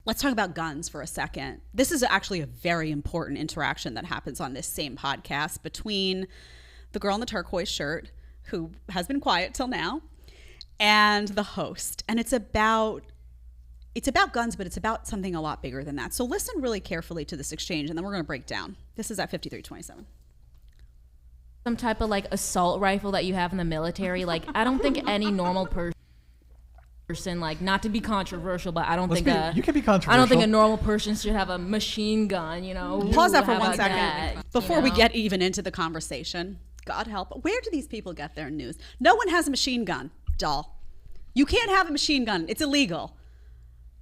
let's talk about guns for a second. This is actually a very important interaction that happens on this same podcast between the girl in the turquoise shirt, who has been quiet till now, and the host. And it's about guns, but it's about something a lot bigger than that. So listen really carefully to this exchange, and then we're going to break down. This is at 53:27. Some type of like assault rifle that you have in the military. Like, I don't think any normal person, like, not to be controversial, but I don't think you can be controversial. I don't think a normal person should have a machine gun, you know. Pause that for 1 second before we get even into the conversation. God help. Where do these people get their news? No one has a machine gun, doll. You can't have a machine gun. It's illegal.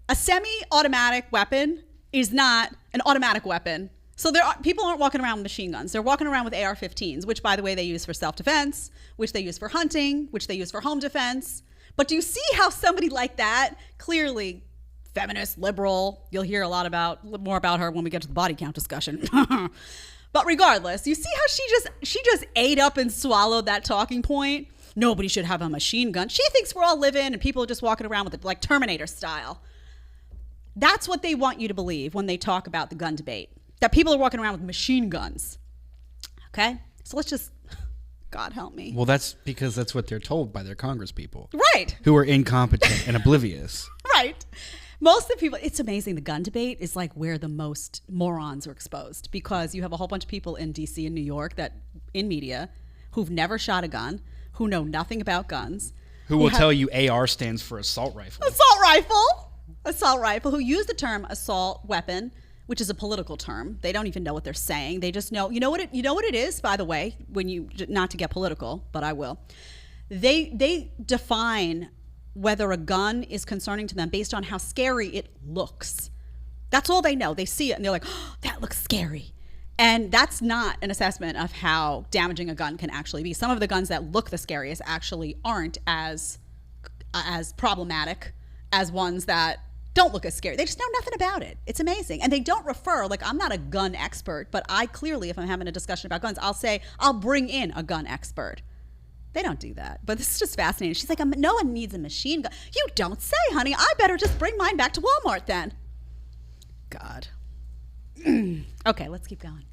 A semi-automatic weapon is not an automatic weapon. So people aren't walking around with machine guns. They're walking around with AR-15s, which, by the way, they use for self-defense, which they use for hunting, which they use for home defense. But do you see how somebody like that, clearly feminist, liberal, you'll hear more about her when we get to the body count discussion. But regardless, you see how she just ate up and swallowed that talking point? Nobody should have a machine gun. She thinks we're all living and people are just walking around with it like Terminator style. That's what they want you to believe when they talk about the gun debate, that people are walking around with machine guns. Okay? So let's just, God help me. Well, that's because that's what they're told by their congresspeople. Right. Who are incompetent and oblivious. Right. Most of the people, it's amazing. The gun debate is like where the most morons are exposed, because you have a whole bunch of people in DC and New York that in media who've never shot a gun, who know nothing about guns. Who will tell you AR stands for assault rifle. Assault rifle, who use the term assault weapon, which is a political term. They don't even know what they're saying. They just know, you know what it is, by the way, not to get political, but I will. They define whether a gun is concerning to them based on how scary it looks. That's all they know. They see it and they're like, oh, that looks scary. And that's not an assessment of how damaging a gun can actually be. Some of the guns that look the scariest actually aren't as problematic as ones that don't look as scary. They just know nothing about it. It's amazing. And they don't refer, like, I'm not a gun expert, but I clearly, if I'm having a discussion about guns, I'll bring in a gun expert. They don't do that. But this is just fascinating. She's like, no one needs a machine gun. You don't say, honey. I better just bring mine back to Walmart then. God. Okay, let's keep going.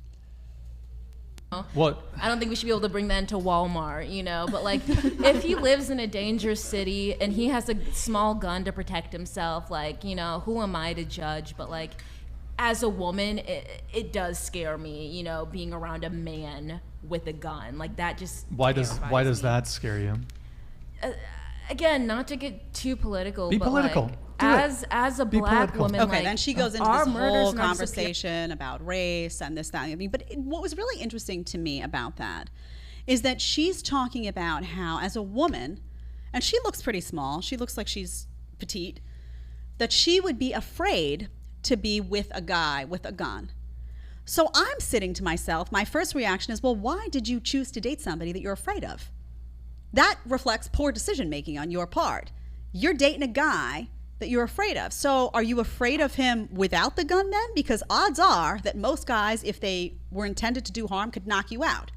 What? I don't think we should be able to bring that into Walmart, you know, but like if he lives in a dangerous city and he has a small gun to protect himself, like, you know, who am I to judge? But like, as a woman, it does scare me, you know, being around a man with a gun. Like, that just why does that scare you? Again, not to get too political, Be but political. like, as a black political. woman, Okay, like, then she goes into our this murders whole and our conversation about race and this, that, and the other thing. But what was really interesting to me about that is that she's talking about how, as a woman, and she looks pretty small, she looks like she's petite, that she would be afraid to be with a guy with a gun. So I'm sitting to myself, my first reaction is, well, why did you choose to date somebody that you're afraid of? That reflects poor decision making on your part. You're dating a guy that you're afraid of. So are you afraid of him without the gun then? Because odds are that most guys, if they were intended to do harm, could knock you out.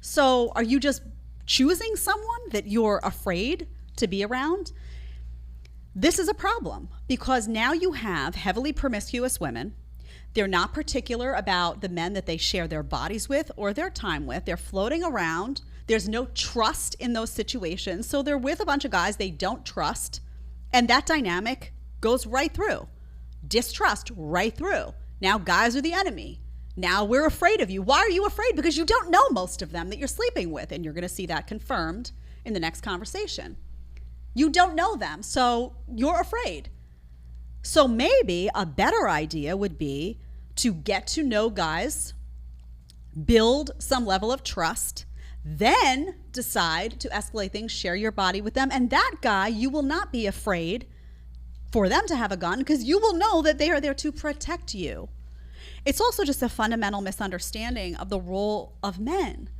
So are you just choosing someone that you're afraid to be around? This is a problem, because now you have heavily promiscuous women. They're not particular about the men that they share their bodies with or their time with. They're floating around. There's no trust in those situations. So they're with a bunch of guys they don't trust. And that dynamic goes right through. Distrust right through. Now guys are the enemy. Now we're afraid of you. Why are you afraid? Because you don't know most of them that you're sleeping with. And you're going to see that confirmed in the next conversation. You don't know them, so you're afraid. So maybe a better idea would be to get to know guys, build some level of trust, then decide to escalate things, share your body with them. And that guy, you will not be afraid for them to have a gun, because you will know that they are there to protect you. It's also just a fundamental misunderstanding of the role of men.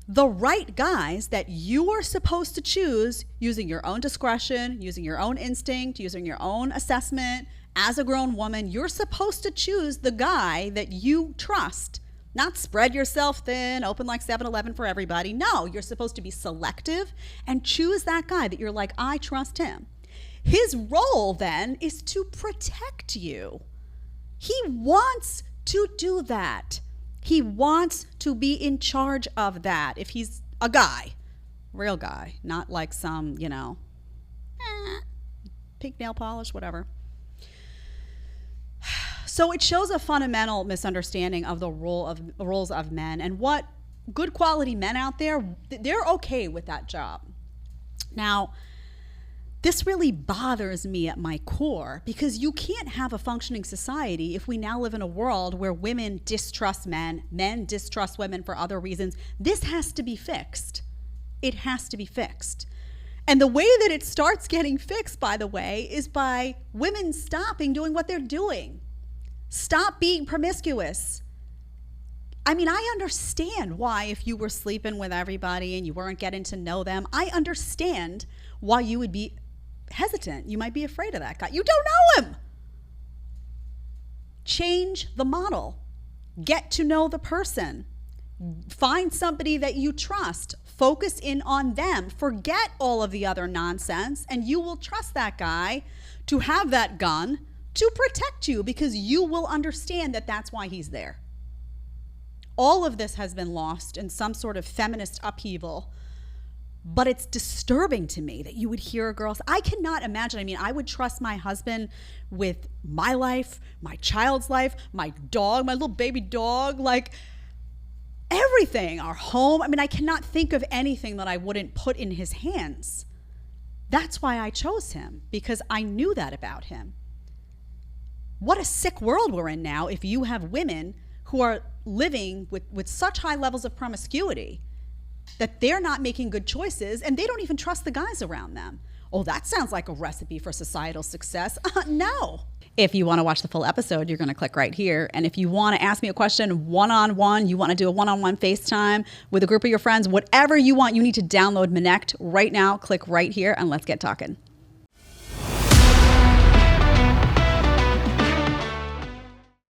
The right guys that you are supposed to choose using your own discretion, using your own instinct, using your own assessment. As a grown woman, you're supposed to choose the guy that you trust. Not spread yourself thin, open like 7-Eleven for everybody. No, you're supposed to be selective and choose that guy that you're like, I trust him. his role then is to protect you. He wants to do that. He wants to be in charge of that. If he's a guy, real guy, not like some, pink nail polish, whatever. So it shows a fundamental misunderstanding of the roles of men, and what good quality men out there, they're okay with that job. Now, this really bothers me at my core, because you can't have a functioning society if we now live in a world where women distrust men, men distrust women for other reasons. This has to be fixed. It has to be fixed. And the way that it starts getting fixed, by the way, is by women stopping doing what they're doing. Stop being promiscuous. I mean, I understand why, if you were sleeping with everybody and you weren't getting to know them, I understand why you would be hesitant. You might be afraid of that guy. You don't know him. Change the model. Get to know the person. Find somebody that you trust. Focus in on them. Forget all of the other nonsense, and you will trust that guy to have that gun to protect you, because you will understand that that's why he's there. All of this has been lost in some sort of feminist upheaval, but it's disturbing to me that you would hear girls. I cannot imagine. I mean, I would trust my husband with my life, my child's life, my dog, my little baby dog, like everything, our home. I mean, I cannot think of anything that I wouldn't put in his hands. That's why I chose him, because I knew that about him. What a sick world we're in now if you have women who are living with such high levels of promiscuity that they're not making good choices, and they don't even trust the guys around them. Oh, that sounds like a recipe for societal success. No. If you want to watch the full episode, you're going to click right here. And if you want to ask me a question one-on-one, you want to do a one-on-one FaceTime with a group of your friends, whatever you want, you need to download Connect right now. Click right here and let's get talking.